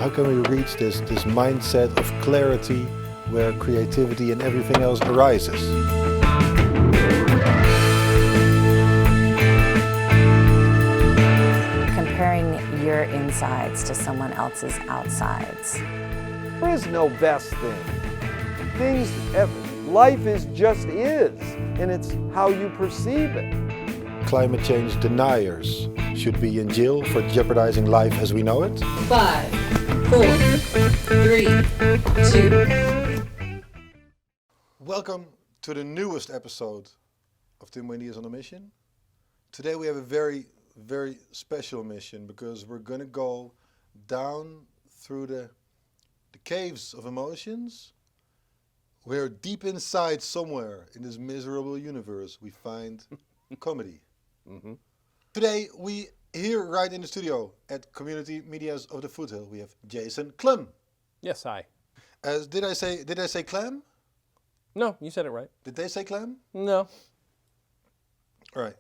How can we reach this mindset of clarity where creativity and everything else arises? Comparing your insides to someone else's outsides. There is no best thing. Life just is, and it's how you perceive it. Climate change deniers should be in jail for jeopardizing life as we know it. 5, 4, 3, 2. Welcome to the newest episode of Tim Buendias On a Mission. Today we have a very, very special mission because we're going to go down through the caves of emotions where deep inside somewhere in this miserable universe we find comedy. Mm-hmm. Today we here right in the studio at Community Medias of the Foothill we have Jason Klamm. Yes, hi. Did I say Klamm? No, you said it right. Did they say Klamm? No. All right.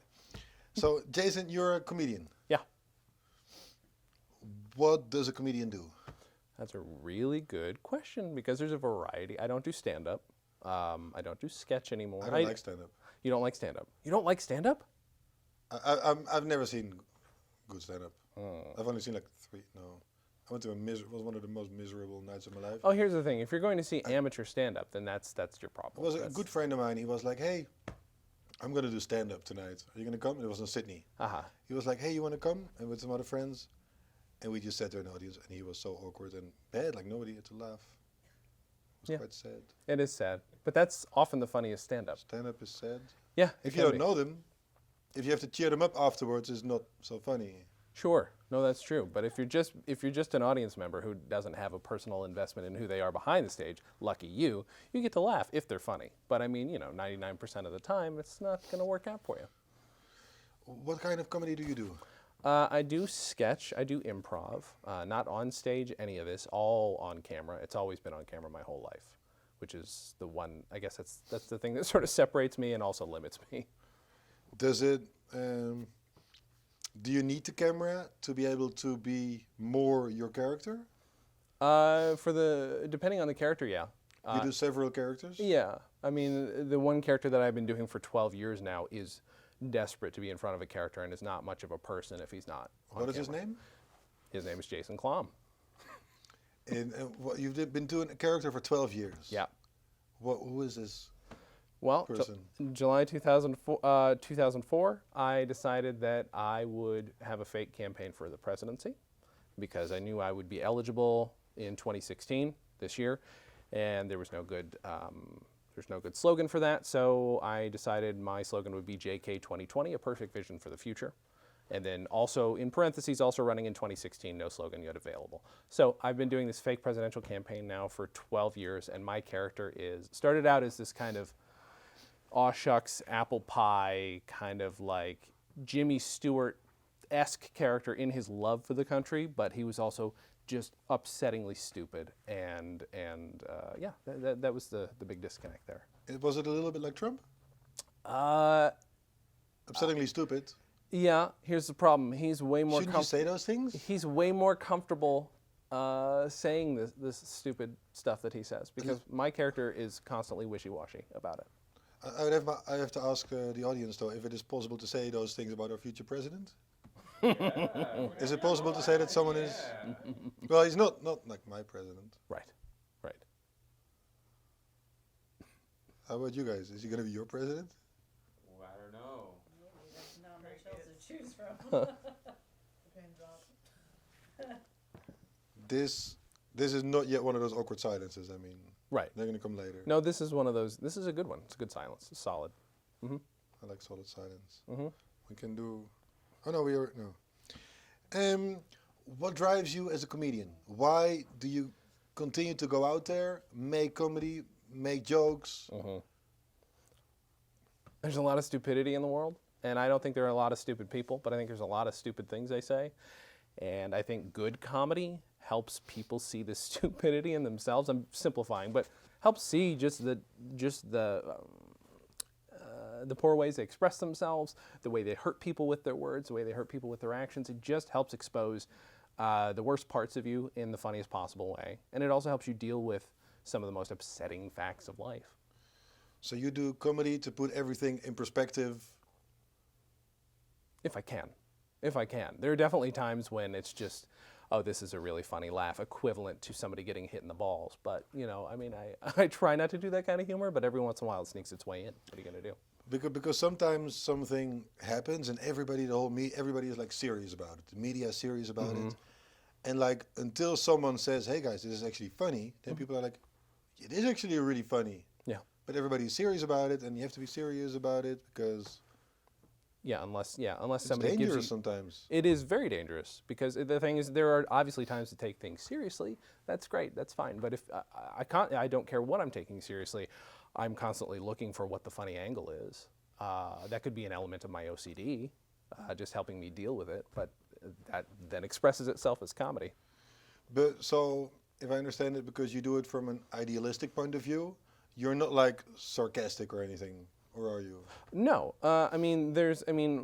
So Jason, you're a comedian. Yeah. What does a comedian do? That's a really good question because there's a variety. I don't do stand-up. I don't do sketch anymore. I don't like stand-up. You don't like stand-up? You don't like stand-up? I've never seen good stand-up. I've only seen like 3. No. I went to it was one of the most miserable nights of my life. Oh, here's the thing. If you're going to see amateur stand-up, then that's your problem. It was a good friend of mine. He was like, hey, I'm going to do stand-up tonight. Are you going to come? It was in Sydney. Uh-huh. He was like, hey, you want to come? And with some other friends. And we just sat there in the audience, and he was so awkward and bad, like nobody had to laugh. It was quite sad. It is sad. But that's often the funniest stand-up. Stand-up is sad. Yeah. If you don't know them, if you have to cheer them up afterwards, it's not so funny. Sure. No, that's true. But if you're just an audience member who doesn't have a personal investment in who they are behind the stage, lucky you get to laugh if they're funny. But I mean, 99% of the time, it's not going to work out for you. What kind of comedy do you do? I do sketch, I do improv, not on stage, any of this, all on camera. It's always been on camera my whole life, which is the one, I guess that's the thing that sort of separates me and also limits me. Does it, do you need the camera to be able to be more your character? Depending on the character, yeah. You do several characters? Yeah, I mean, the one character that I've been doing for 12 years now is desperate to be in front of a character and is not much of a person if he's not on What is camera. his name? His name is Jason Klamm. And you've been doing a character for 12 years? Yeah. Who is this person? July 2004, I decided that I would have a fake campaign for the presidency because I knew I would be eligible in 2016, this year, and there was no good slogan for that, so I decided my slogan would be JK 2020, a perfect vision for the future. And then also, in parentheses, also running in 2016, no slogan yet available. So I've been doing this fake presidential campaign now for 12 years, and my character started out as this kind of aw shucks, apple pie, kind of like Jimmy Stewart-esque character in his love for the country, but he was also just upsettingly stupid, and that was the big disconnect there. Was it a little bit like Trump? Upsettingly stupid. Yeah, here's the problem. He's way more. Shouldn't you say those things? He's way more comfortable saying this stupid stuff that he says because my character is constantly wishy-washy about it. I have to ask the audience though if it is possible to say those things about our future president. Is it possible to say that someone is? Well, he's not like my president. Right. How about you guys? Is he going to be your president? Well, I don't know. There's not much else to choose from. This is not yet one of those awkward silences. I mean, right. They're going to come later. No, this is one of those. This is a good one. It's a good silence. It's solid. Mm-hmm. I like solid silence. Mm-hmm. We can do. Oh no, no. What drives you as a comedian? Why do you continue to go out there, make comedy, make jokes? Mm-hmm. There's a lot of stupidity in the world, and I don't think there are a lot of stupid people, but I think there's a lot of stupid things they say, and I think good comedy helps people see the stupidity in themselves. I'm simplifying, but helps see just the poor ways they express themselves, the way they hurt people with their words, the way they hurt people with their actions. It just helps expose the worst parts of you in the funniest possible way. And it also helps you deal with some of the most upsetting facts of life. So you do comedy to put everything in perspective. If I can. If I can. There are definitely times when it's just, oh, this is a really funny laugh, equivalent to somebody getting hit in the balls. But, you know, I mean, I try not to do that kind of humor, but every once in a while it sneaks its way in. What are you going to do? Because sometimes something happens and everybody is like serious about it. The media is serious about it. And like until someone says, hey guys, this is actually funny, then people are like, it is actually really funny. Yeah. But everybody's serious about it and you have to be serious about it because Unless it's somebody gives dangerous you, sometimes. it is very dangerous because the thing is, there are obviously times to take things seriously. That's great. That's fine. But if I don't care what I'm taking seriously, I'm constantly looking for what the funny angle is. That could be an element of my OCD, just helping me deal with it. But that then expresses itself as comedy. But so if I understand it, because you do it from an idealistic point of view, you're not like sarcastic or anything, or are you? No, I mean,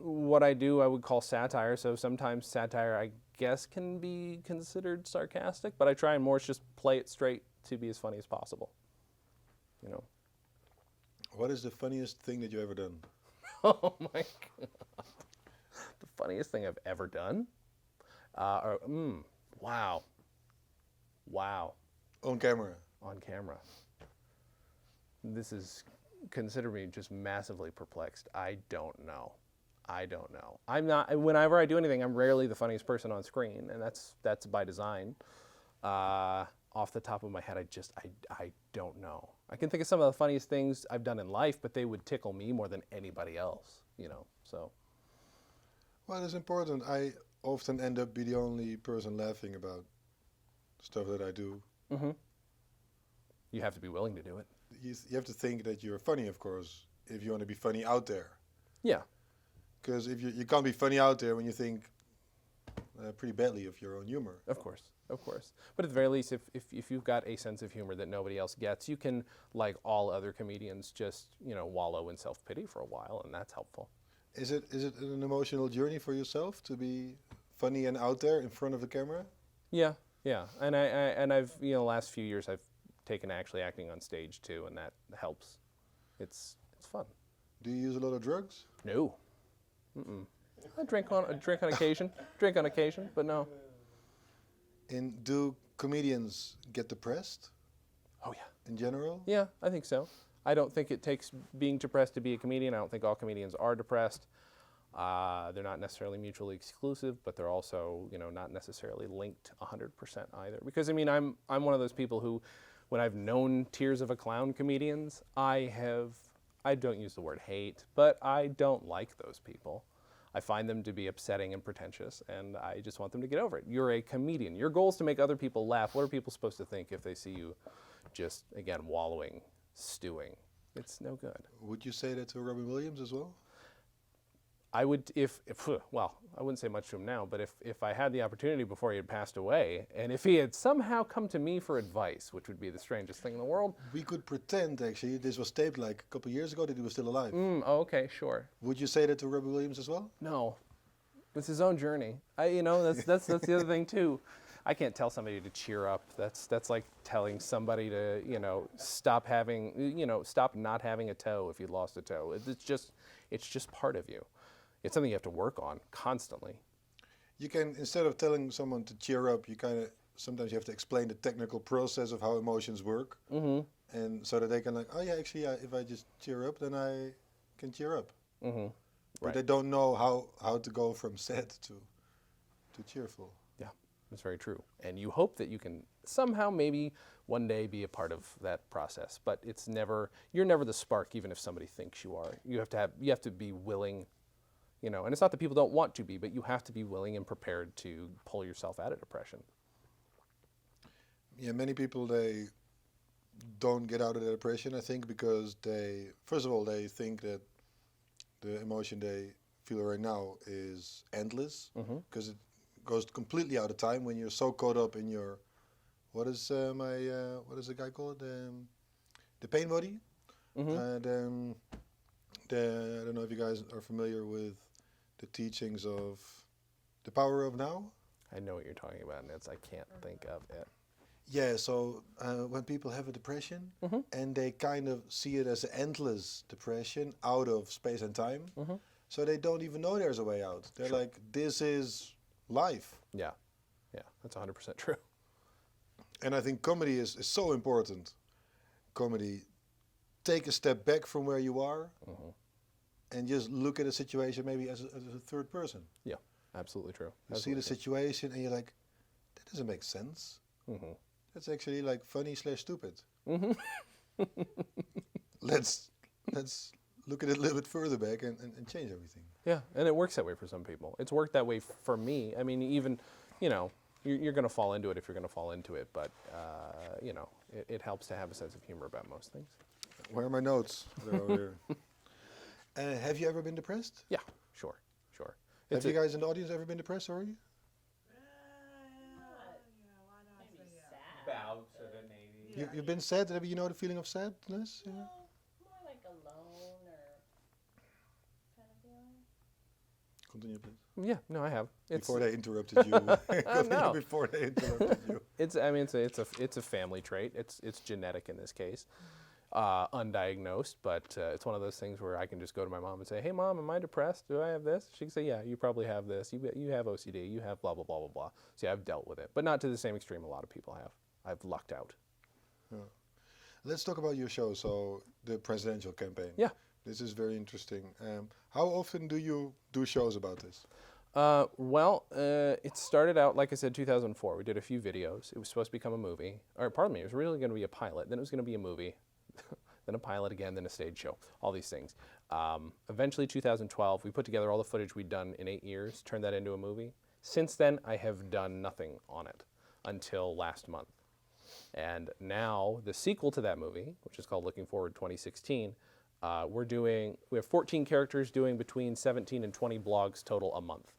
what I do I would call satire. So sometimes satire, I guess, can be considered sarcastic, but I try and more just play it straight to be as funny as possible. You know. What is the funniest thing that you ever done? Oh my God. The funniest thing I've ever done? Wow. Wow. On camera. On camera. This is, consider me just massively perplexed. I don't know. I'm not, whenever I do anything, I'm rarely the funniest person on screen, and that's by design. Off the top of my head, I don't know. I can think of some of the funniest things I've done in life, but they would tickle me more than anybody else, you know, so. Well, it's important. I often end up be the only person laughing about stuff that I do. Mm-hmm. You have to be willing to do it. You have to think that you're funny, of course, if you want to be funny out there. Yeah. Because if you can't be funny out there when you think pretty badly of your own humor. Of course. But at the very least, if you've got a sense of humor that nobody else gets, you can, like all other comedians, just, you know, wallow in self-pity for a while, and that's helpful. Is it an emotional journey for yourself to be funny and out there in front of the camera? Yeah. And I've, you know, the last few years I've taken actually acting on stage too, and that helps. It's fun. Do you use a lot of drugs? No. I drink on occasion, but no. And do comedians get depressed Oh yeah. in general? Yeah, I think so. I don't think it takes being depressed to be a comedian. I don't think all comedians are depressed. They're not necessarily mutually exclusive, but they're also, you know, not necessarily linked 100% either. Because I mean, I'm one of those people who, when I've known Tears of a Clown comedians, I don't use the word hate, but I don't like those people. I find them to be upsetting and pretentious, and I just want them to get over it. You're a comedian. Your goal is to make other people laugh. What are people supposed to think if they see you just, again, wallowing, stewing? It's no good. Would you say that to Robin Williams as well? I would, well, I wouldn't say much to him now, but if I had the opportunity before he had passed away, and if he had somehow come to me for advice, which would be the strangest thing in the world. We could pretend, actually, this was taped like a couple of years ago, that he was still alive. Oh, okay, sure. Would you say that to Robin Williams as well? No, it's his own journey. That's the other thing too. I can't tell somebody to cheer up. That's like telling somebody to, you know, stop not having a toe if you lost a toe. It's just part of you. It's something you have to work on constantly. You can, instead of telling someone to cheer up, sometimes you have to explain the technical process of how emotions work. Mm-hmm. And so that they can oh yeah, actually, if I just cheer up, then I can cheer up. Mm-hmm. But Right. they don't know how to go from sad to cheerful. Yeah, that's very true. And you hope that you can somehow maybe one day be a part of that process. But you're never the spark, even if somebody thinks you are. You have to be willing. You know, and it's not that people don't want to be, but you have to be willing and prepared to pull yourself out of depression. Yeah, many people, they don't get out of the depression, I think, because first of all, they think that the emotion they feel right now is endless, because it goes completely out of time when you're so caught up in your, what is the guy called? The pain body. Mm-hmm. I don't know if you guys are familiar with the teachings of the power of now. I know what you're talking about, and I can't think of it. Yeah, so when people have a depression and they kind of see it as an endless depression out of space and time, so they don't even know there's a way out. They're like, this is life. Yeah, yeah, that's 100% true. And I think comedy is so important. Comedy, take a step back from where you are and just look at a situation maybe as a third person. Yeah, absolutely true. You see the situation and you're like, that doesn't make sense. That's actually like funny / stupid. Let's look at it a little bit further back and change everything. Yeah, and it works that way for some people. It's worked that way for me. I mean, even, you know, you're going to fall into it if you're going to fall into it, but, you know, it helps to have a sense of humor about most things. Where are my notes? They're over here. Have you ever been depressed? Yeah, sure. Have you guys in the audience ever been depressed already? Maybe sad. Bouts of it, maybe. You've been sad? Maybe you know the feeling of sadness? Yeah. More like alone or kind of feeling. Continue, please. Yeah, no, I have. Before they interrupted you. Continue No. before they interrupted you. I mean, it's a family trait. It's genetic in this case, undiagnosed. But it's one of those things where I can just go to my mom and say, "Hey, Mom, am I depressed? Do I have this?" She can say, "Yeah, you probably have this. You have OCD. You have blah blah blah blah blah." See, I've dealt with it, but not to the same extreme a lot of people have. I've lucked out. Let's talk about your show. So the presidential campaign. Yeah. This is very interesting. How often do you do shows about this? Well, it started out, like I said, 2004. We did a few videos. It was supposed to become a movie. Or, pardon me, it was really going to be a pilot. Then it was going to be a movie. Then a pilot again, then a stage show. All these things. Eventually, 2012, we put together all the footage we'd done in 8 years, turned that into a movie. Since then, I have done nothing on it until last month. And now, the sequel to that movie, which is called Looking Forward 2016, we have 14 characters doing between 17 and 20 blogs total a month.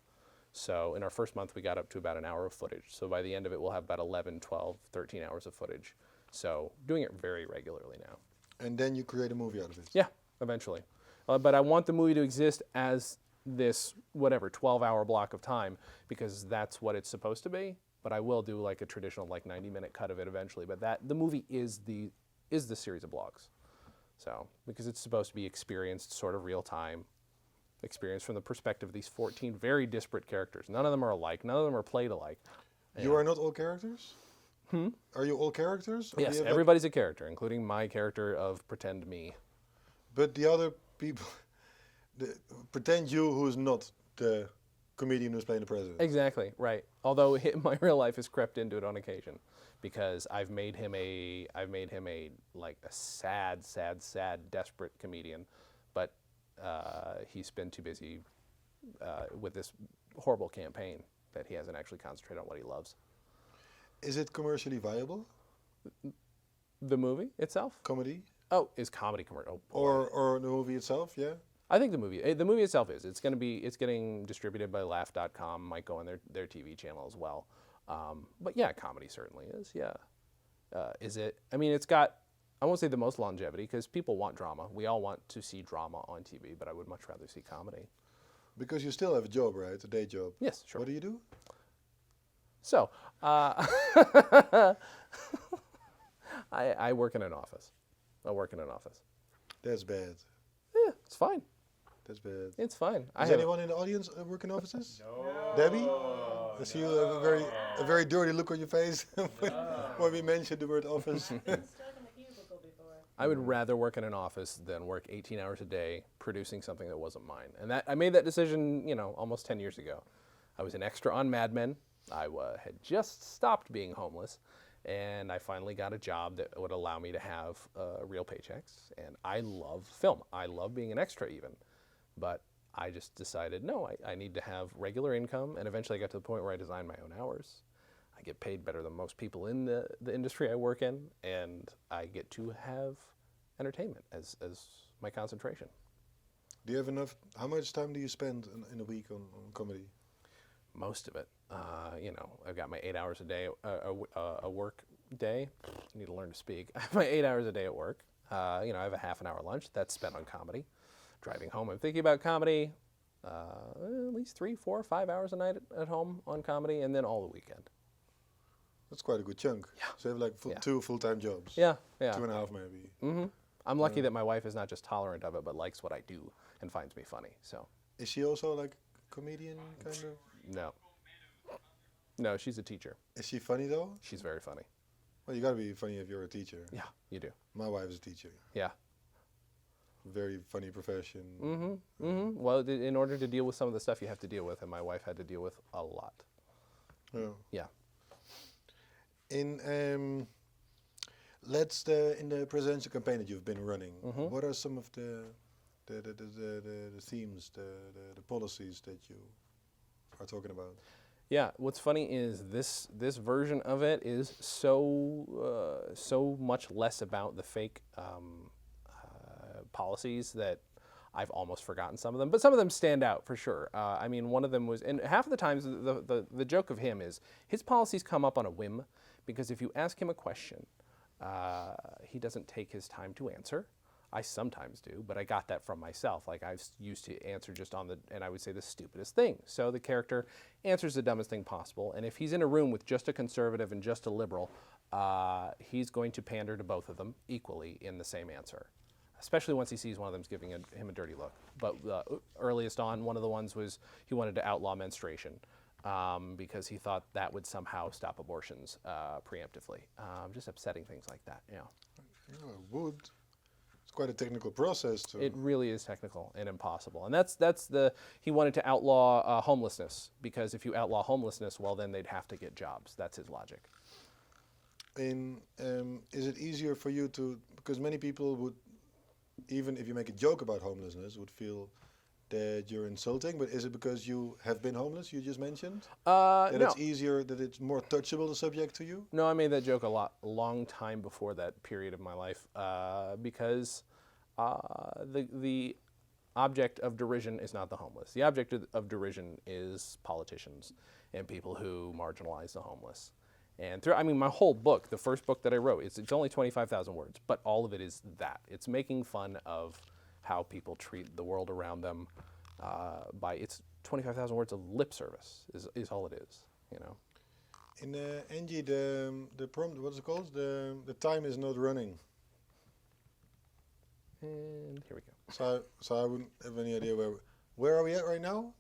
So in our first month, we got up to about an hour of footage. So by the end of it, we'll have about 11, 12, 13 hours of footage. So doing it very regularly now. And then you create a movie out of it. Yeah, eventually. But I want the movie to exist as this, 12-hour block of time, because that's what it's supposed to be. But I will do like a traditional 90-minute cut of it eventually. But the movie is the series of blogs. So, because it's supposed to be experienced sort of real time, experienced from the perspective of these 14 very disparate characters. None of them are alike. None of them are played alike. You are not all characters? Are you all characters? Or do Yes, you have, everybody's a character, including my character of Pretend Me. but the other people, pretend you who's not the comedian who's playing the president. Exactly, right. Although my real life has crept into it on occasion, because I've made him a sad, desperate comedian, but he's been too busy with this horrible campaign that he hasn't actually concentrated on what he loves. Is it commercially viable? The movie itself? Comedy? Oh, is comedy commercial? Oh, boy. Or the movie itself, yeah? I think the movie itself is. It's getting distributed by Laugh.com. Might go on their TV channel as well. But yeah, comedy certainly is. Yeah. Is it? I mean, it's got, I won't say the most longevity, because people want drama. We all want to see drama on TV, but I would much rather see comedy. Because you still have a job, right? A day job. Yes, sure. What do you do? So, I work in an office. That's bad. Yeah, it's fine. That's bad. It's fine. Does anyone in the audience work in offices? No. Debbie? I see you have a very dirty look on your face when we mentioned the word office. Stuck in the cubicle before. I would rather work in an office than work 18 hours a day producing something that wasn't mine. And I made that decision, almost 10 years ago. I was an extra on Mad Men. I had just stopped being homeless, and I finally got a job that would allow me to have real paychecks. And I love film. I love being an extra even. But I just decided, no, I need to have regular income. And eventually I got to the point where I designed my own hours. I get paid better than most people in the industry I work in, and I get to have entertainment as my concentration. Do you have enough? How much time do you spend in a week on comedy? Most of it. I've got my 8 hours a day, a work day. I need to learn to speak. I have my 8 hours a day at work. I have a half an hour lunch. That's spent on comedy. Driving home, I'm thinking about comedy. At least 3, 4, 5 hours a night at home on comedy, and then all the weekend. That's quite a good chunk. Yeah. So you have like Yeah. 2 full-time jobs. Yeah, yeah. 2.5 maybe. I'm lucky that my wife is not just tolerant of it, but likes what I do and finds me funny. So Is she also like a comedian kind of? no, no, she's a teacher. Is she funny though? She's very funny. Well, you gotta be funny if you're a teacher. Yeah, you do. My wife is a teacher. Yeah. Very funny profession. Well, in order to deal with some of the stuff you have to deal with, and my wife had to deal with a lot. Yeah. Yeah. In in the presidential campaign that you've been running, what are some of the themes, the policies that you are talking about? Yeah, what's funny is this version of it is so much less about the fake policies that I've almost forgotten some of them, but some of them stand out for sure. I mean, one of them was, and half of the times the joke of him is his policies come up on a whim, because if you ask him a question, he doesn't take his time to answer. I sometimes do, but I got that from myself. Like I used to answer just and I would say the stupidest thing. So the character answers the dumbest thing possible, and if he's in a room with just a conservative and just a liberal, he's going to pander to both of them equally in the same answer, especially once he sees one of them's giving him a dirty look. But earliest on, one of the ones was he wanted to outlaw menstruation because he thought that would somehow stop abortions preemptively. Just upsetting things like that, yeah. Yeah, it would. It's quite a technical process. It really is technical and impossible. And he wanted to outlaw homelessness, because if you outlaw homelessness, well, then they'd have to get jobs. That's his logic. Is it easier for you because many people would, even if you make a joke about homelessness, would feel that you're insulting, but is it because you have been homeless, you just mentioned? That No. it's easier, that it's more touchable, the subject to you? No, I made that joke a long time before that period of my life, because the object of derision is not the homeless. The object of derision is politicians and people who marginalize the homeless. And my whole book, the first book that I wrote, it's only 25,000 words, but all of it is that. It's making fun of how people treat the world around them. It's 25,000 words of lip service is all it is, you know. In Angie, the prompt, what's it called? The time is not running. And here we go. So I wouldn't have any idea where are we at right now?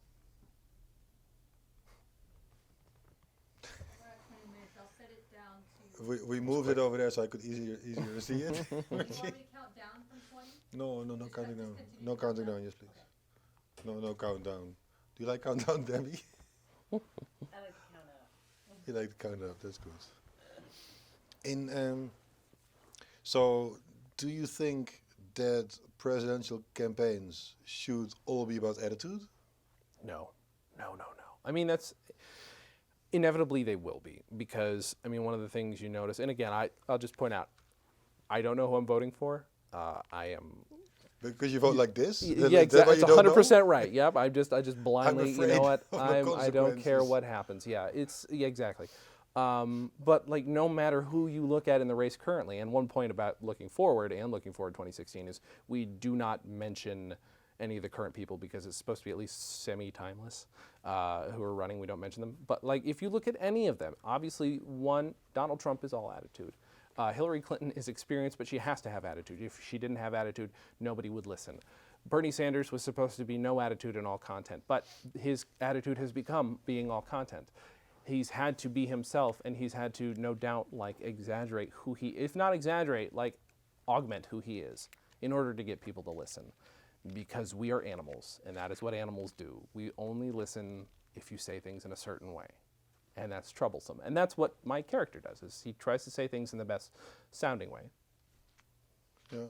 We're at 20 minutes. I'll set it down to. We moved it over there so I could easier see it. You want me to count down from 20? No counting down. continue No to counting count down, yes please. No countdown. Do you like countdown, Debbie? I like to count up. You like to count up, that's good. So do you think that presidential campaigns should all be about attitude? No. I mean, that's inevitably they will be, because one of the things you notice, and again, I'll just point out, I don't know who I'm voting for. I am. Because you vote like this? Yeah, exactly. It's 100% right. Yep. I just blindly. You know what? afraid of the I don't care consequences. what happens. Yeah. Exactly. But like, no matter who you look at in the race currently, and one point about looking forward 2016 is we do not mention any of the current people because it's supposed to be at least semi-timeless who are running. We don't mention them. But like, if you look at any of them, obviously Donald Trump is all attitude. Hillary Clinton is experienced, but she has to have attitude. If she didn't have attitude, nobody would listen. Bernie Sanders was supposed to be no attitude and all content, but his attitude has become being all content. He's had to be himself, and he's had to, no doubt, like exaggerate who he, if not exaggerate, like augment who he is in order to get people to listen. Because we are animals, and that is what animals do. We only listen if you say things in a certain way. And that's troublesome. And that's what my character does, is he tries to say things in the best sounding way. Yeah.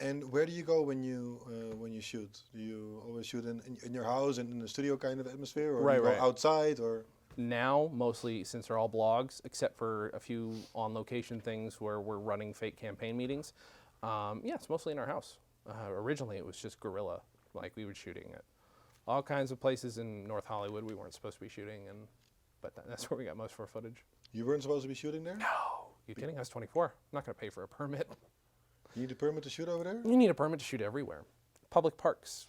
And where do you go when you shoot? Do you always shoot in your house and in the studio kind of atmosphere, or do you go outside, or? Now, mostly, since they're all blogs, except for a few on-location things where we're running fake campaign meetings, it's mostly in our house. Originally, it was just guerrilla, like we were shooting at all kinds of places in North Hollywood we weren't supposed to be shooting, but that's where we got most of our footage. You weren't supposed to be shooting there? No, you kidding? I was 24. I'm not going to pay for a permit. You need a permit to shoot over there? You need a permit to shoot everywhere. Public parks,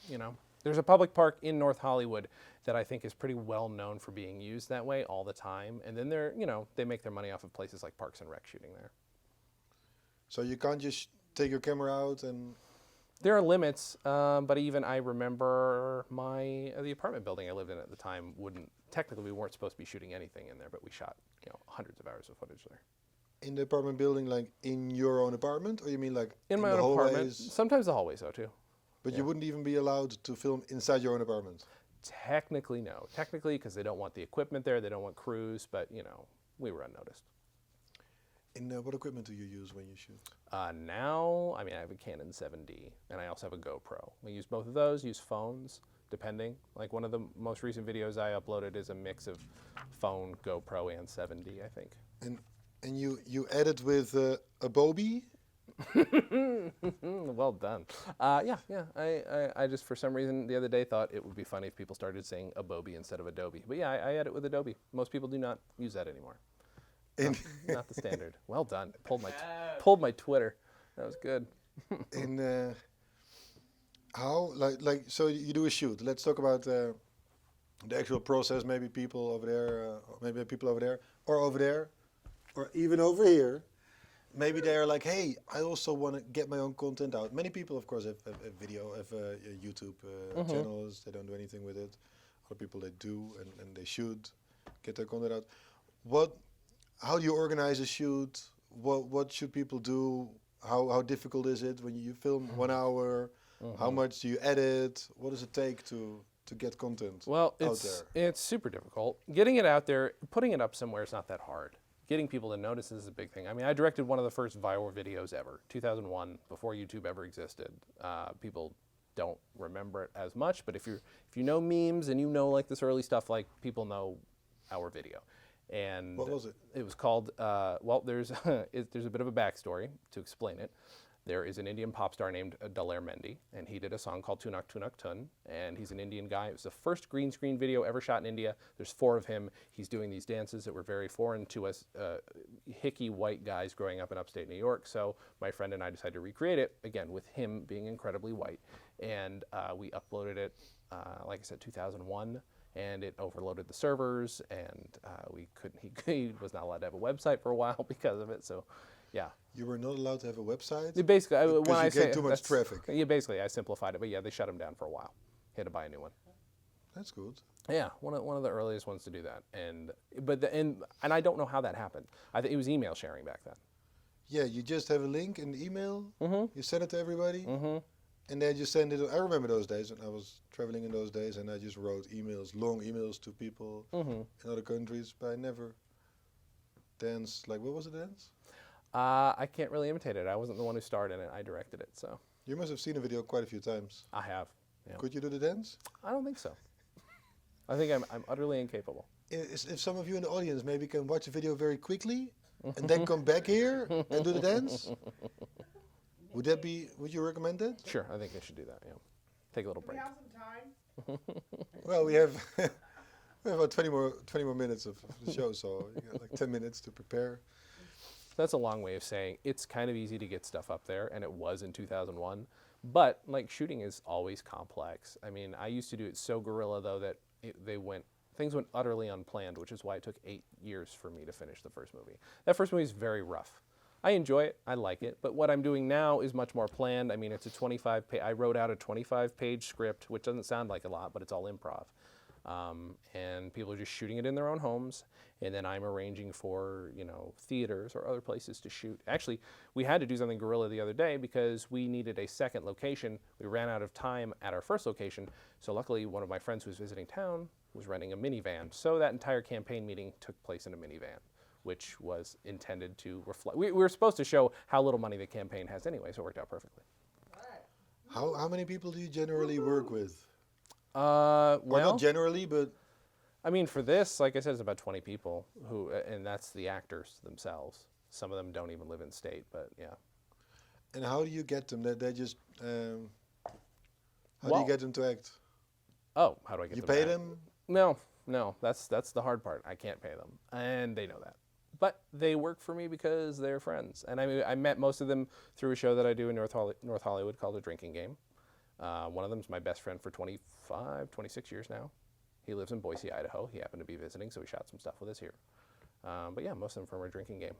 There's a public park in North Hollywood that I think is pretty well known for being used that way all the time. And then they make their money off of places like Parks and Rec shooting there. So you can't just take your camera out and... There are limits, but even I remember the apartment building I lived in at the time technically we weren't supposed to be shooting anything in there, but we shot hundreds of hours of footage there. In the apartment building, like in your own apartment, or you mean like In my the own apartment, hallways? sometimes the hallways though too. But yeah. you wouldn't even be allowed to film inside your own apartment. Technically, no. Technically, because they don't want the equipment there, they don't want crews, but we were unnoticed. And what equipment do you use when you shoot? Now, I have a Canon 7D, and I also have a GoPro. I use both of those, use phones, depending. Like one of the most recent videos I uploaded is a mix of phone, GoPro, and 7D, I think. And you edit with a Bobby? Well done. Yeah. I just, for some reason, the other day thought it would be funny if people started saying Adobe instead of Adobe. But yeah, I edit with Adobe. Most people do not use that anymore. Not the standard. Well done. Pulled my Twitter. That was good. And how, so you do a shoot. Let's talk about the actual process. Maybe people over there, or over there, or even over here. Maybe they're like, hey, I also want to get my own content out. Many people, of course, have YouTube channels. They don't do anything with it. Other people, they do, and they should get their content out. How do you organize a shoot? What should people do? How difficult is it when you film 1 hour? How much do you edit? What does it take to get content out there? It's super difficult. Getting it out there, putting it up somewhere is not that hard. Getting people to notice is a big thing. I directed one of the first viral videos ever, 2001, before YouTube ever existed. People don't remember it as much, but if you know memes and like this early stuff, like people know our video. And what was it? It was called, there's a bit of a backstory to explain it. There is an Indian pop star named Daler Mehndi, and he did a song called Tunak Tunak Tun, and he's an Indian guy. It was the first green screen video ever shot in India. There's 4 of him. He's doing these dances that were very foreign to us hicky white guys growing up in upstate New York. So my friend and I decided to recreate it, again, with him being incredibly white. And we uploaded it, like I said, 2001. And it overloaded the servers, and he was not allowed to have a website for a while because of it. So, yeah. You were not allowed to have a website? Basically, when I you say get too much traffic. Yeah, basically, I simplified it, but yeah, they shut him down for a while. He had to buy a new one. That's good. Yeah, one of the earliest ones to do that, and I don't know how that happened. I think it was email sharing back then. Yeah, you just have a link in the email. You send it to everybody. And then you send it. I remember those days when I was traveling in those days, and I just wrote long emails to people in other countries, but I never danced. Like, what was the dance? I can't really imitate it. I wasn't the one who starred in it. I directed it, so. You must have seen the video quite a few times. I have. Yeah. Could you do the dance? I don't think so. I think I'm utterly incapable. If some of you in the audience maybe can watch the video very quickly and then come back here and do the dance, would you recommend that? Sure, I think I should do that, yeah. Take a little break. We have some time. Well, we have about 20 more minutes of the show, so you got like 10 minutes to prepare. That's a long way of saying it's kind of easy to get stuff up there, and it was in 2001. But like shooting is always complex. I used to do it so guerrilla though that things went utterly unplanned, which is why it took 8 years for me to finish the first movie. That first movie is very rough. I enjoy it, I like it, but what I'm doing now is much more planned. It's a 25-page, I wrote out a 25-page script, which doesn't sound like a lot, but it's all improv. And people are just shooting it in their own homes, and then I'm arranging for, theaters or other places to shoot. Actually, we had to do something guerrilla the other day because we needed a second location. We ran out of time at our first location, so luckily one of my friends who was visiting town was renting a minivan. So that entire campaign meeting took place in a minivan, which was intended to reflect. We were supposed to show how little money the campaign has anyway, so it worked out perfectly. How many people do you generally work with? Well, or not generally, but for this, like I said, it's about 20 people and that's the actors themselves. Some of them don't even live in state, but yeah. And how do you get them? They just how do you get them to act? Oh, how do I get them? You pay to act? them? No, that's the hard part. I can't pay them, and they know that. But they work for me because they're friends, and I met most of them through a show that I do in North Hollywood called A Drinking Game, One of them is my best friend for 25, 26 years now. He lives in Boise, Idaho. He happened to be visiting, so we shot some stuff with us here. But yeah, most of them from our drinking game.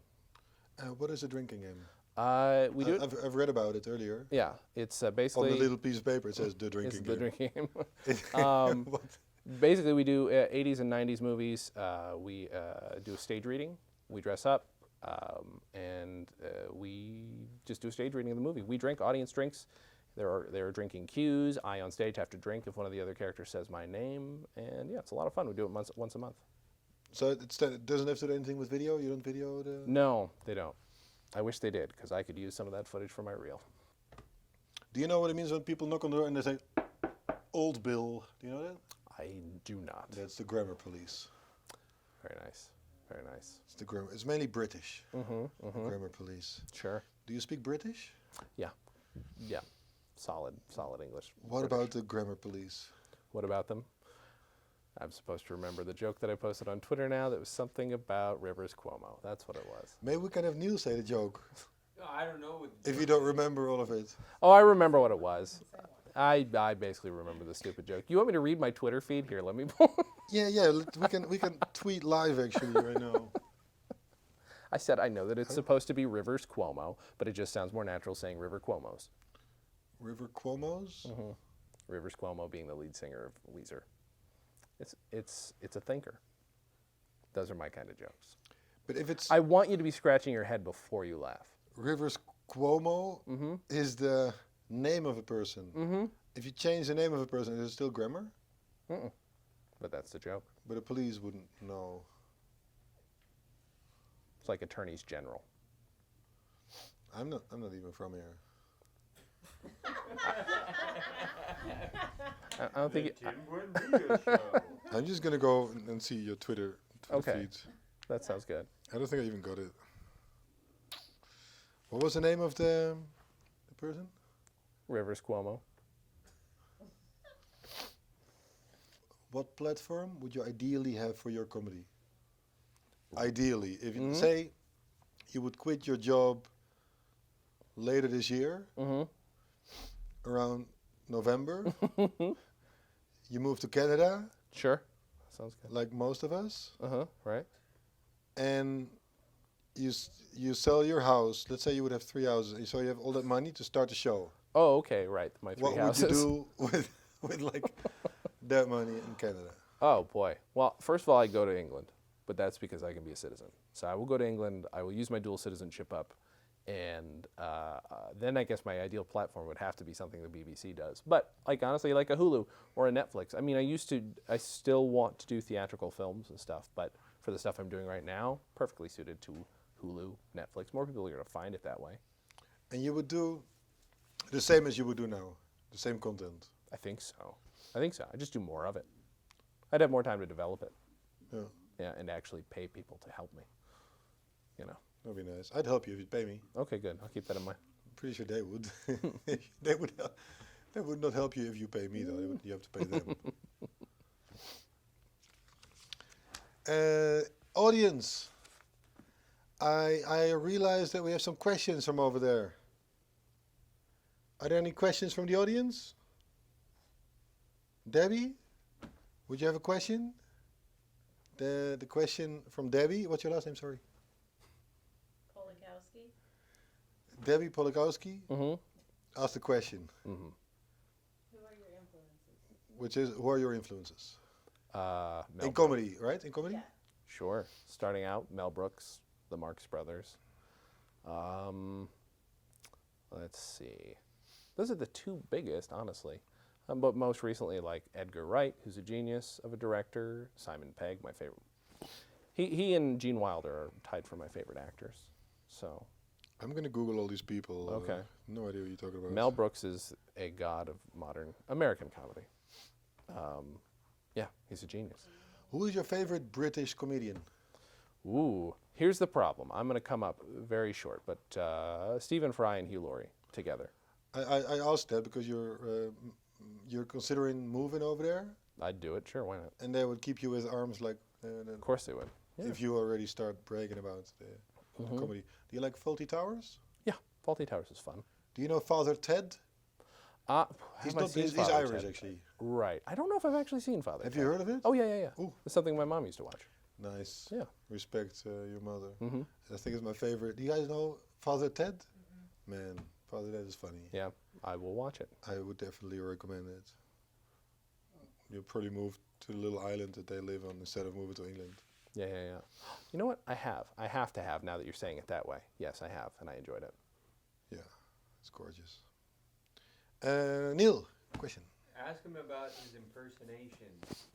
What is a drinking game? We do it. I've read about it earlier. Yeah, it's On basically the little piece of paper it says the it's drinking the game. drinking game. What? Basically, we do 80s and 90s movies. We do a stage reading. We dress up, and we just do a stage reading of the movie. We drink. Audience drinks. There are drinking cues. I on stage have to drink if one of the other characters says my name, and yeah, it's a lot of fun. We do it once a month. So it doesn't have to do anything with video? You don't video the... No, they don't. I wish they did, because I could use some of that footage for my reel. Do you know what it means when people knock on the door and they say, Old Bill? Do you know that? I do not. That's the grammar police. Very nice. Very nice. It's the grammar. It's mainly British. The grammar police. Sure. Do you speak British? Yeah. Yeah. Solid English. What British. about the grammar police? What about them? I'm supposed to remember the joke that I posted on Twitter now that was something about Rivers Cuomo. That's what it was. Maybe we can have Neil say the joke, No, I don't know. if you don't remember all of it. Oh, I remember what it was. I basically remember the stupid joke. You want me to read my Twitter feed? Here, let me pull. Yeah, we can tweet live actually right now. I said I know that it's supposed to be Rivers Cuomo, but it just sounds more natural saying River Cuomo's. River Cuomo's? Rivers Cuomo being the lead singer of Weezer. It's a thinker. Those are my kind of jokes. But if it's I want you to be scratching your head before you laugh. Rivers Cuomo is the name of a person. If you change the name of a person, is it still grammar? But that's the joke. But the police wouldn't know. It's like attorneys general. I'm not even from here. I don't think. Tim Buendias Show. I'm just gonna go and see your Twitter Okay. feed. That sounds good. I don't think I even got it. What was the name of the person? Rivers Cuomo. What platform would you ideally have for your comedy? Ideally, if you say you would quit your job later this year, around November, you move to Canada, Sure. Sounds good. like most of us, Right. and you sell your house. Let's say you would have 3 houses, and so you have all that money to start the show. Oh, okay. Right. My three What houses. would you do with like that money in Canada? Oh boy. Well, first of all, I go to England, but that's because I can be a citizen. So I will go to England. I will use my dual citizenship up, and then I guess my ideal platform would have to be something the BBC does. But like honestly, like a Hulu or a Netflix. I mean, I still want to do theatrical films and stuff, but for the stuff I'm doing right now, perfectly suited to Hulu, Netflix. More people are going to find it that way. And you would do the same as you would do now, the same content. I think so. I just do more of it. I'd have more time to develop it. Yeah, Yeah, and actually pay people to help me. You know. that'd be nice. I'd help you if you'd pay me. Okay, good. I'll keep that in mind. I'm pretty sure they would. They would. They would not help you if you pay me though. You have to pay them. Audience, I realized that we have some questions from over there. Are there any questions from the audience? Debbie, would you have a question? The question from Debbie. What's your last name? Sorry. Polakowski. Debbie Polakowski. Asked the question, Who are your influences? which is, who are your influences? Mel In Brooks. comedy, right? In comedy? Yeah. Sure. Starting out, Mel Brooks, the Marx Brothers. Let's see. Those are the two biggest, honestly. But most recently, like Edgar Wright, who's a genius of a director. Simon Pegg, my favorite. He and Gene Wilder are tied for my favorite actors. So I'm going to Google all these people. Okay. No idea what you're talking about. Mel Brooks is a god of modern American comedy. Yeah, he's a genius. Who is your favorite British comedian? Ooh, here's the problem. I'm going to come up very short, but Stephen Fry and Hugh Laurie together. I asked that because you're considering moving over there, I'd do it, sure, why not? and they would keep you with arms like Of course they would. Yeah. if you already start bragging about the comedy. Do you like Faulty Towers? Yeah, Faulty Towers is fun. Do you know Father Ted? Have He's I not. seen He's Father Irish Ted? actually. Right. I don't know if I've actually seen Father Have Ted. you heard of it? Oh, yeah. Ooh. It's something my mom used to watch. Nice. Yeah. Respect your mother. Mm-hmm. I think it's my favorite. Do you guys know Father Ted? Man, Father Ted is funny. Yeah, I will watch it. I would definitely recommend it. You'll probably move to the little island that they live on instead of moving to England. Yeah. You know what? I have to have, now that you're saying it that way. Yes, I have, and I enjoyed it. Yeah, it's gorgeous. Neil, question. Ask him about his impersonations.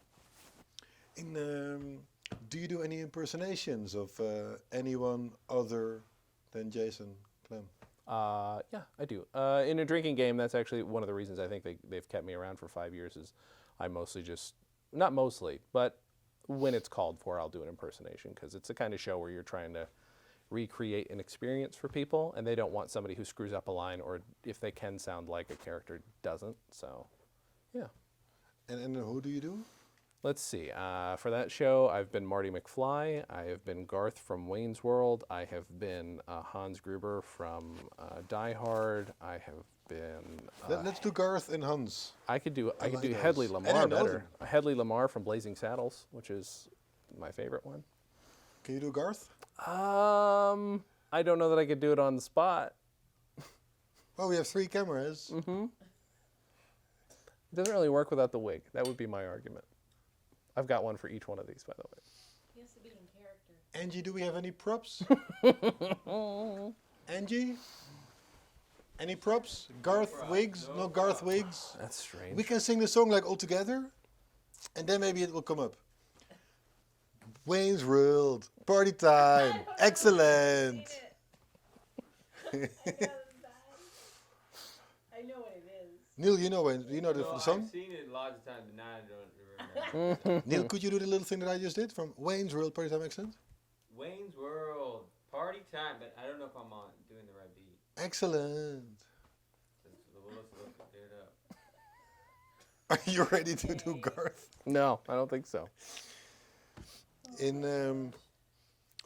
Do you do any impersonations of anyone other than Jason Klamm? Yeah, I do. In a drinking game, that's actually one of the reasons I think they've kept me around for 5 years is I mostly just, not mostly, but when it's called for, I'll do an impersonation because it's the kind of show where you're trying to recreate an experience for people and they don't want somebody who screws up a line or if they can sound like a character doesn't. So, yeah. And who do you do? Let's see. For that show, I've been Marty McFly. I have been Garth from Wayne's World. I have been Hans Gruber from Die Hard. I have been. Let's do Garth and Hans. I could do like Hedley those. And I Lamar know better. Hedley Lamar from Blazing Saddles, which is my favorite one. Can you do Garth? I don't know that I could do it on the spot. Well, we have 3 cameras. It doesn't really work without the wig. That would be my argument. I've got one for each one of these, by the way. He has to be in character. Angie, do we have any props? Angie? Any props? Garth wigs? No Garth wigs? That's strange. We can sing the song like all together, and then maybe it will come up. Wayne's World, party time, excellent. I know what it is. Neil, you know the Well, song? I've seen it lots of times, but now I don't remember. Neil, could you do the little thing that I just did from Wayne's World, party time, excellent? Wayne's World, party time, but I don't know if I'm on doing the right beat. Excellent. Let's look it up. Are you ready to do Garth? No, I don't think so.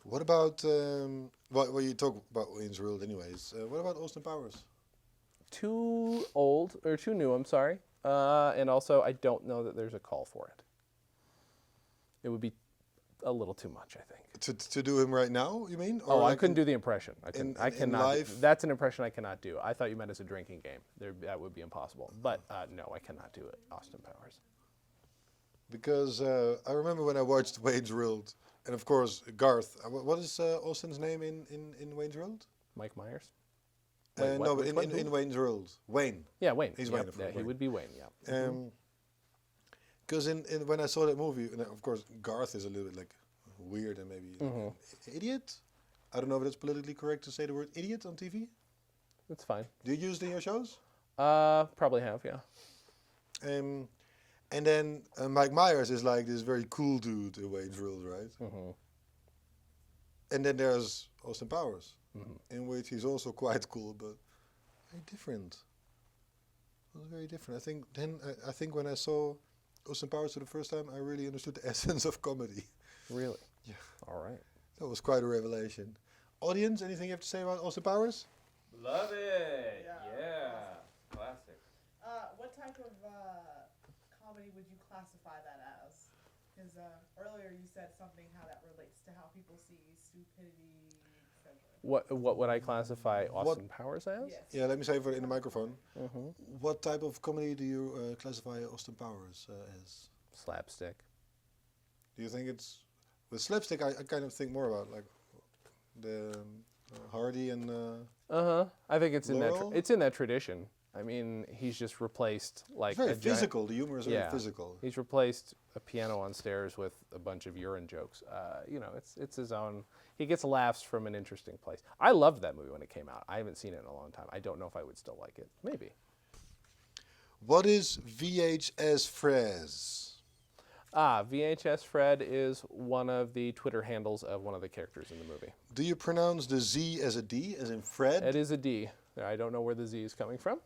What about well, you talk about Wayne's World anyways. What about Austin Powers? Too old, or too new, I'm sorry. And also, I don't know that there's a call for it. It would be a little too much, I think. To do him right now, you mean? Oh, I like couldn't do the impression. I in cannot. live? That's an impression I cannot do. I thought you meant as a drinking game. That would be impossible. But no, I cannot do it. Austin Powers. Because I remember when I watched Wayne's World, and of course Garth. What is Austin's name in Wayne's World? Mike Myers. Wait, No, but which one? in Wayne's World, Wayne. Yeah, Wayne. He's Yep, Wayne, of yeah, course, he Wayne. would be Wayne. Yeah. Because when I saw that movie, and of course Garth is a little bit like weird and maybe idiot. I don't know if it's politically correct to say the word idiot on TV. That's fine. Do you use it in your shows? Probably have. Yeah. And then Mike Myers is like this very cool dude in Wayne's World, right? And then there's Austin Powers, in which he's also quite cool, but very different. It was very different. I think when I saw Austin Powers for the first time, I really understood the essence of comedy. Really? Yeah. All right. That was quite a revelation. Audience, anything you have to say about Austin Powers? Love it. Yeah. Yeah. Classic. What type of comedy would you classify that as? Because earlier you said something how that relates to how people see stupidity, etc. What would I classify Austin Powers as? Yes. Yeah, let me say it in the microphone. What type of comedy do you classify Austin Powers as? Slapstick. Do you think it's with slapstick? I kind of think more about like the Hardy and. I think it's in that. Laurel? It's in that tradition. I mean, he's just replaced like It's very a giant- physical. The humor is very physical. He's replaced a piano on stairs with a bunch of urine jokes. You know, it's his own. He gets laughs from an interesting place. I loved that movie when it came out. I haven't seen it in a long time. I don't know if I would still like it. Maybe. What is VHS Fred? VHS Fred is one of the Twitter handles of one of the characters in the movie. Do you pronounce the Z as a D, as in Fred? It is a D. I don't know where the Z is coming from.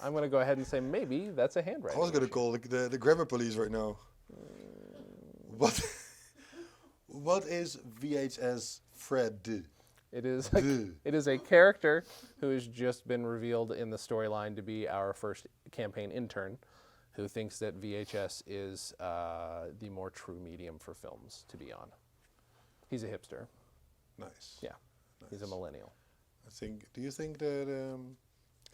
I'm going to go ahead and say maybe that's a I handwriting. was going to call the grammar police right now. What is VHS Fred? It is Duh. it is a character who has just been revealed in the storyline to be our first campaign intern, who thinks that VHS is the more true medium for films to be on. He's a hipster. Nice. Yeah, he's a millennial. Do you think that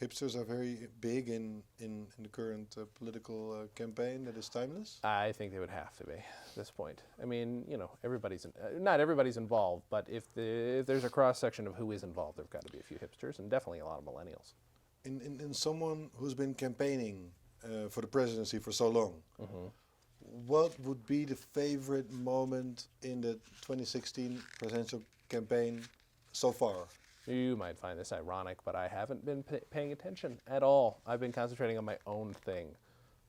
hipsters are very big in the current political campaign that is timeless? I think they would have to be at this point. I mean, you know, not everybody's involved, but if there's a cross section of who is involved, there've got to be a few hipsters and definitely a lot of millennials. In someone who's been campaigning for the presidency for so long, what would be the favorite moment in the 2016 presidential campaign so far? You might find this ironic, but I haven't been paying attention at all. I've been concentrating on my own thing,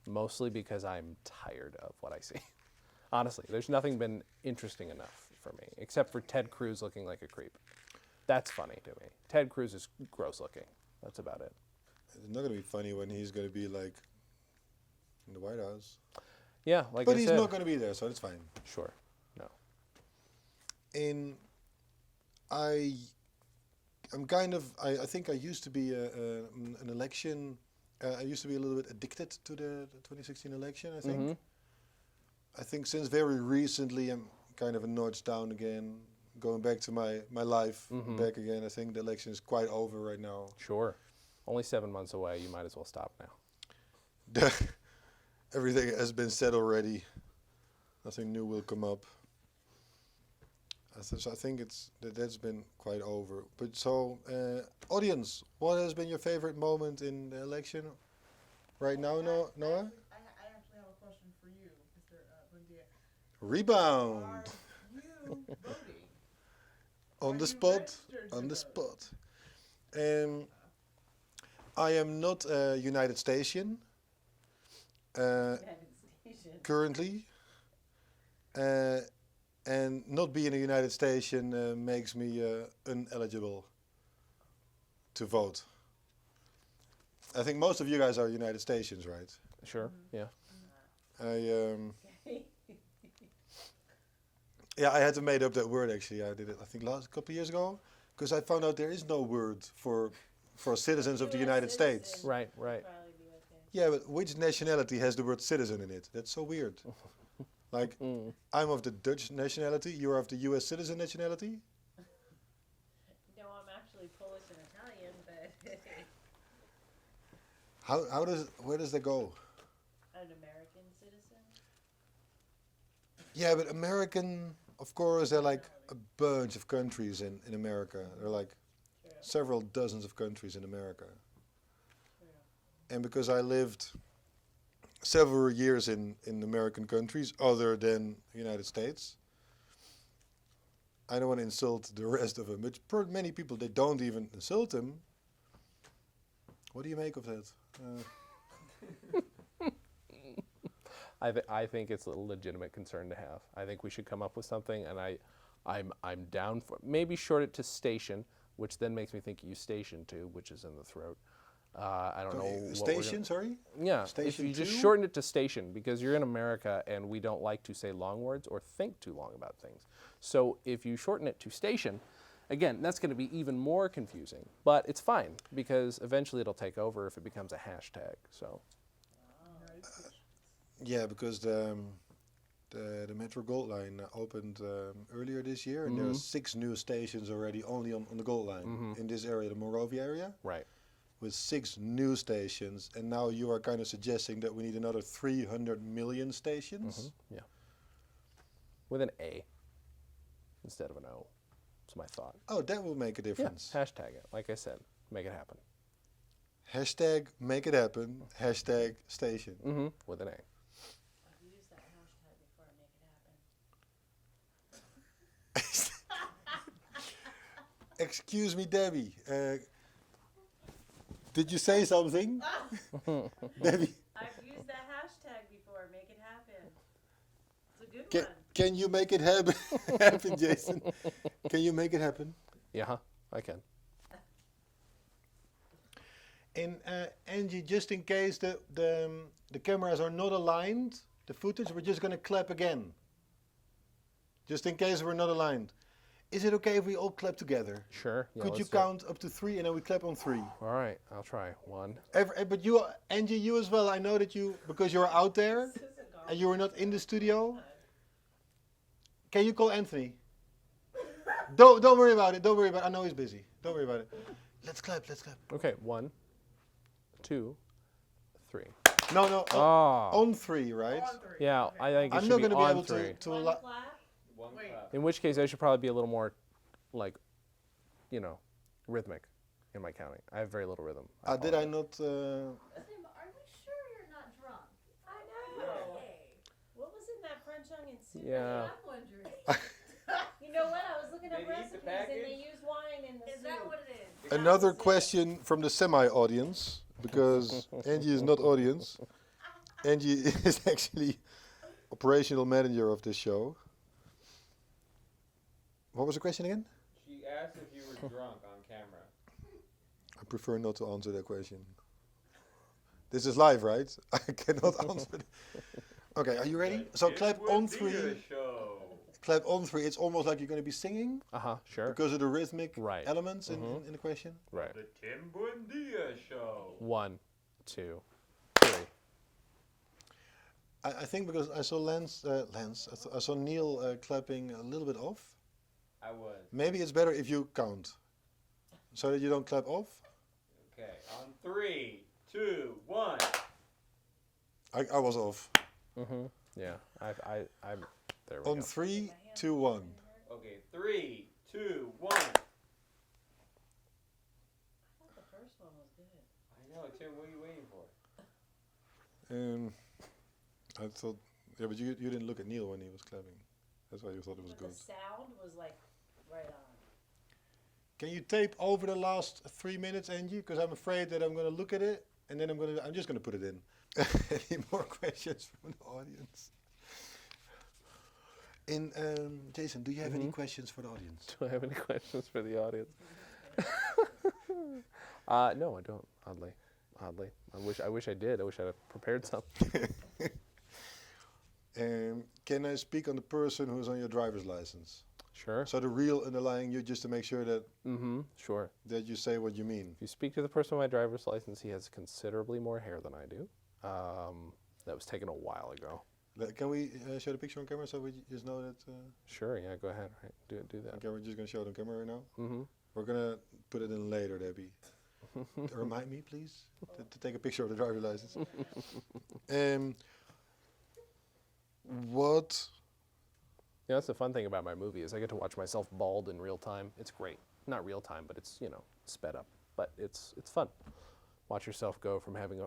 mostly because I'm tired of what I see. Honestly, there's nothing been interesting enough for me, except for Ted Cruz looking like a creep. That's funny to me. Ted Cruz is gross looking. That's about it. It's not going to be funny when he's going to be like in the White House. Yeah, like But I he's said. not going to be there, so it's fine. Sure. No. I think I used to be an election. I used to be a little bit addicted to the 2016 election. I think. I think since very recently, I'm kind of a notch down again, going back to my life back again. I think the election is quite over right now. Sure. Only 7 months away. You might as well stop now. Everything has been said already. Nothing new will come up. So I think that's been quite over. But so, audience, what has been your favorite moment in the election right now, Noah? I actually have a question for you, Mr. Buendia. Rebound Are you voting? on Are the you spot. registered to On the vote? spot. I am not a United Station United Station. currently. And not being a United Station makes me ineligible to vote. I think most of you guys are United Stations, right? Sure. Yeah. I had to make up that word actually. I did it, I think, last couple of years ago, because I found out there is no word for citizens of the US United citizen. States. Right. Right. Probably be okay. Yeah, but which nationality has the word citizen in it? That's so weird. Like, I'm of the Dutch nationality, you're of the US citizen nationality? No, I'm actually Polish and Italian, but Where does that go? an American citizen. Yeah, but American, of course, there are like a bunch of countries in America. There are like True. several dozens of countries in America. True. And because I lived several years in American countries other than the United States, I don't want to insult the rest of them. But for many people, they don't even insult them. What do you make of that? I think it's a legitimate concern to have. I think we should come up with something, and I'm down for maybe short it to station, which then makes me think you station two, which is in the throat. I don't know. what we're Station, gonna- sorry? Yeah, if Station you just two? shorten it to station, because you're in America and we don't like to say long words or think too long about things. So if you shorten it to station, again, that's going to be even more confusing. But it's fine, because eventually it'll take over if it becomes a hashtag. So Yeah, because the Metro Gold Line opened earlier this year, and there are 6 new stations already only on the Gold Line in this area, the Monrovia area, right. with 6 new stations. And now you are kind of suggesting that we need another 300 million stations? Yeah. With an A instead of an O. That's my thought. Oh, that will make a Yeah, difference. hashtag it. Like I said, make it happen. Hashtag make it happen, hashtag station. With an A. I've used that hashtag before, make it happen. Excuse me, Debbie. Did you say something? Debbie, I've used that hashtag before, make it happen. It's a good can, one. can you make it happen, happen, Jason? Can you make it happen? Yeah, I can. And Angie, just in case the cameras are not aligned, the footage, we're just going to clap again. Just in case we're not aligned. Is it okay if we all clap together? Sure. Yeah, Could you let's do it. count up to 3 and then we clap on 3? All right, I'll try. 1. But you, Angie, you as well. I know that you, because you're out there This isn't golf. and you were not in the studio. Can you call Anthony? Don't worry about it. Don't worry about it. I know he's busy. Don't worry about it. Let's clap. Let's clap. Okay, 1, 2, 3. No. Oh. On 3, right? On 3. Yeah, Okay. I think it I'm should not be going to be on able 3. to. One Allow. clap. One Wait. clap. In which case, I should probably be a little more, like, rhythmic in my counting. I have very little rhythm. Did I not? Tim, are we sure you're not drunk? I know. What was in that French onion soup? Yeah. I'm wondering. You know what? I was looking up Did he eat the recipes and they package? use wine in the soup. Is that what it is? Another question from the semi-audience, because Angie is not audience. Angie is actually operational manager of this show. What was the question again? She asked if you were drunk on camera. I prefer not to answer that question. This is live, right? I cannot answer it. Okay, are you ready? So Tim clap on Buendias 3. Show. Clap on 3. It's almost like you're going to be singing Sure. because of the rhythmic Right. elements in the question. Right. The Tim Buendias Show. 1, 2, 3. I think because I saw I saw Neil clapping a little bit off. I was. Maybe it's better if you count, so that you don't clap off. Okay, on 3, 2, 1. I was off. Yeah. I'm there we On go. 3, 2, 1. Okay, 3, 2, 1. I thought the first one was good. I know, Tim, what are you waiting for? I thought, yeah, but you didn't look at Neil when he was clapping. That's why you thought it was But good. the sound was like right on. Can you tape over the last 3 minutes, Angie? Because I'm afraid that I'm going to look at it and then I'm just going to put it in. Any more questions from the audience? Jason, do you have any questions for the audience? Do I have any questions for the audience? No, I don't. Oddly. I wish I did. I wish I'd have prepared something. Can I speak on the person who's on your driver's license? Sure. So the real underlying you, just to make sure that Sure. that you say what you mean. If you speak to the person on my driver's license, he has considerably more hair than I do. That was taken a while ago. Can we show the picture on camera so we just know that? Sure. Yeah. Go ahead. Right. Do that. Okay, we're just gonna show it on camera right now. Mm-hmm. We're gonna put it in later, Debbie. Remind me, please, to take a picture of the driver's license. What? Yeah, that's the fun thing about my movie is I get to watch myself bald in real time. It's great. Not real time, but it's sped up. But it's fun. Watch yourself go from having a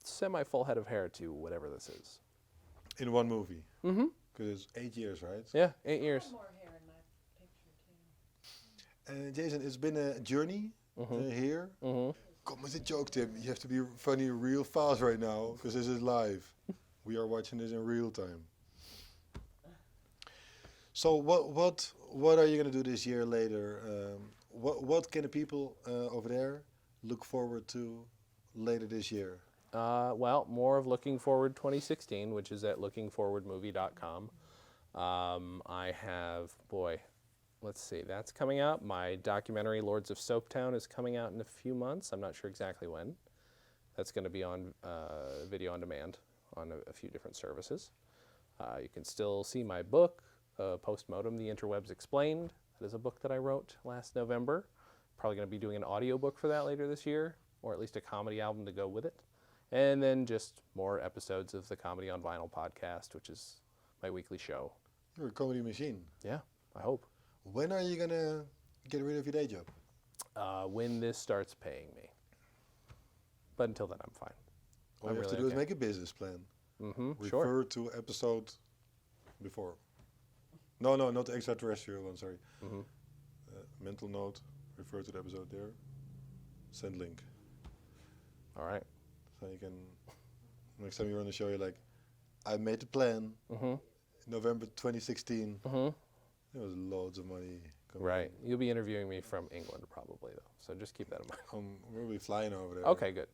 semi-full head of hair to whatever this is. In one movie? Mm-hmm. Because it's 8 years, right? Yeah, 8 I years. have more hair in my picture too. Jason, it's been a journey here. Mm-hmm. Come with a joke, Tim. You have to be funny real fast right now because this is live. We are watching this in real time. So what are you gonna do this year later? What can the people over there look forward to later this year? Well, more of Looking Forward 2016, which is at lookingforwardmovie.com. I have, let's see, that's coming out. My documentary, Lords of Soaptown, is coming out in a few months. I'm not sure exactly when. That's going to be on video on demand on a few different services. You can still see my book, Postmortem, The Interwebs Explained. That is a book that I wrote last November. Probably going to be doing an audiobook for that later this year, or at least a comedy album to go with it. And then just more episodes of the Comedy on Vinyl podcast, which is my weekly show. You're a comedy machine. Yeah, I hope. When are you gonna get rid of your day job? When this starts paying me. But until then, I'm fine. All I'm you have to really do is make a business plan. Mm-hmm, Refer sure. to episode before. No, not the extraterrestrial one, sorry. Mm-hmm. Mental note, refer to the episode there. Send link. All right. So you can, next time you're on the show, you're like, I made the plan, Mm-hmm. November 2016. Mm-hmm. There was loads of money coming Right. You'll be interviewing me from England probably, though. So just keep that in mind. in. We'll be flying over there. Okay, good.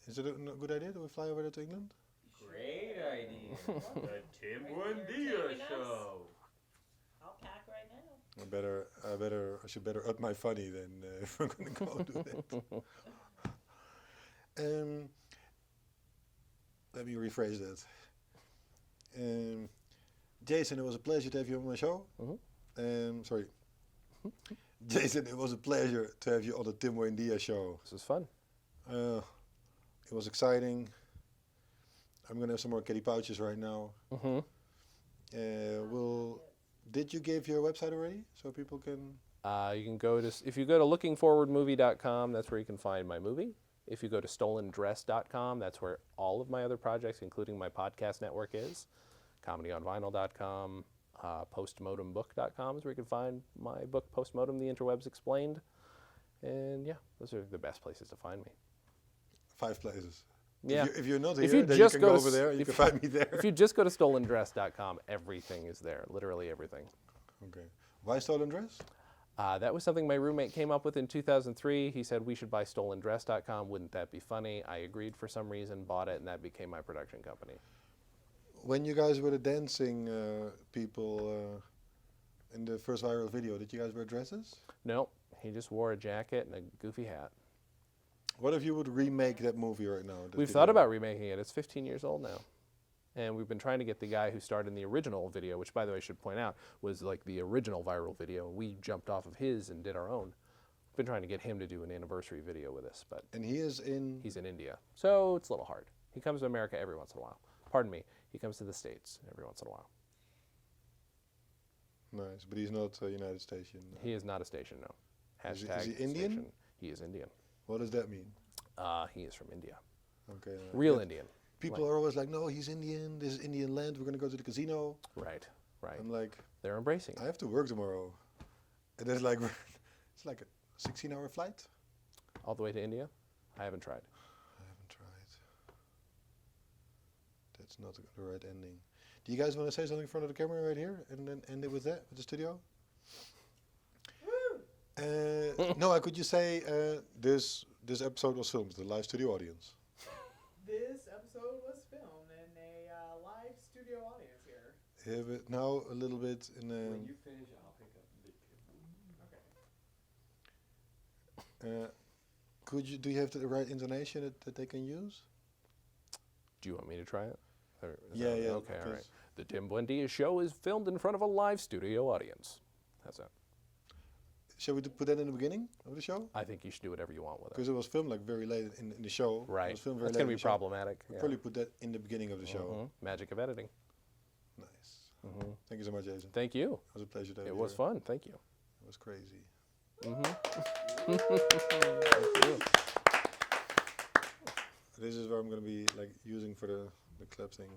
Is it a good idea? Do we fly over there to England? Great idea. The Tim Are you Buendias taking us? Show. I'll pack right I should better up my funny then if we're gonna go do that. Let me rephrase that. Jason, it was a pleasure to have you on my show. Sorry. Jason, it was a pleasure to have you on the Tim Buendias show. This was fun. It was exciting. I'm gonna have some more kitty pouches right now. Did you give your website already so people can? You can go to, if you go to lookingforwardmovie.com, that's where you can find my movie. If you go to stolendress.com, that's where all of my other projects, including my podcast network, is. comedyonvinyl.com, postmodembook.com is where you can find my book, Postmodem, The Interwebs Explained. And yeah, those are the best places to find me. 5 places. Yeah. If you're not If here, you then you just can go go to over there. You can find me there. If you just go to stolendress.com, everything is there, literally everything. Okay. Why Stolen Dress? That was something my roommate came up with in 2003. He said we should buy stolendress.com. Wouldn't that be funny? I agreed for some reason, bought it, and that became my production company. When you guys were the dancing people in the first viral video, did you guys wear dresses? No, he just wore a jacket and a goofy hat. What if you would remake that movie right now? that We've video? thought about remaking it. It's 15 years old now. And we've been trying to get the guy who starred in the original video, which, by the way, I should point out, was like the original viral video. We jumped off of his and did our own. We've been trying to get him to do an anniversary video with us, but And he is in. he's in India. So it's a little hard. He comes to America every once in a while. Pardon me. He comes to the States every once in a while. Nice, but he's not United Station. He is not a station, no. Is he Hashtag Indian? station. He is Indian. What does that mean? He is from India. Okay. Real but Indian. People are always like, no, he's Indian. This is Indian land. We're gonna go to the casino. Right, right. I'm like, They're embracing I it. have to work tomorrow, and it's like, it's like a 16-hour flight. All the way to India? I haven't tried. I haven't tried. That's not the right ending. Do you guys want to say something in front of the camera right here, and then end it with that, with the studio? No, could you say this episode was filmed with a live studio audience? This episode was filmed in a live studio audience here. Have it now a little bit in. When you finish, I'll pick up the big Do you have the right intonation that they can use? Do you want me to try it? Or is Yeah, that- yeah, Okay, all right. please. The Tim Buendias show is filmed in front of a live studio audience. How's that? Shall we put that in the beginning of the show? I think you should do whatever you want with it. Because it was filmed like very late in the show. It Right. was filmed very That's late going to in be the show. problematic. We'll Yeah. probably put that in the beginning of the show. Mhm. Magic of editing. Nice. Thank you so much, Jason. Thank you. It was a pleasure to have It you was here. fun. Thank you. It was crazy. This is where I'm going to be like using for the clap thing.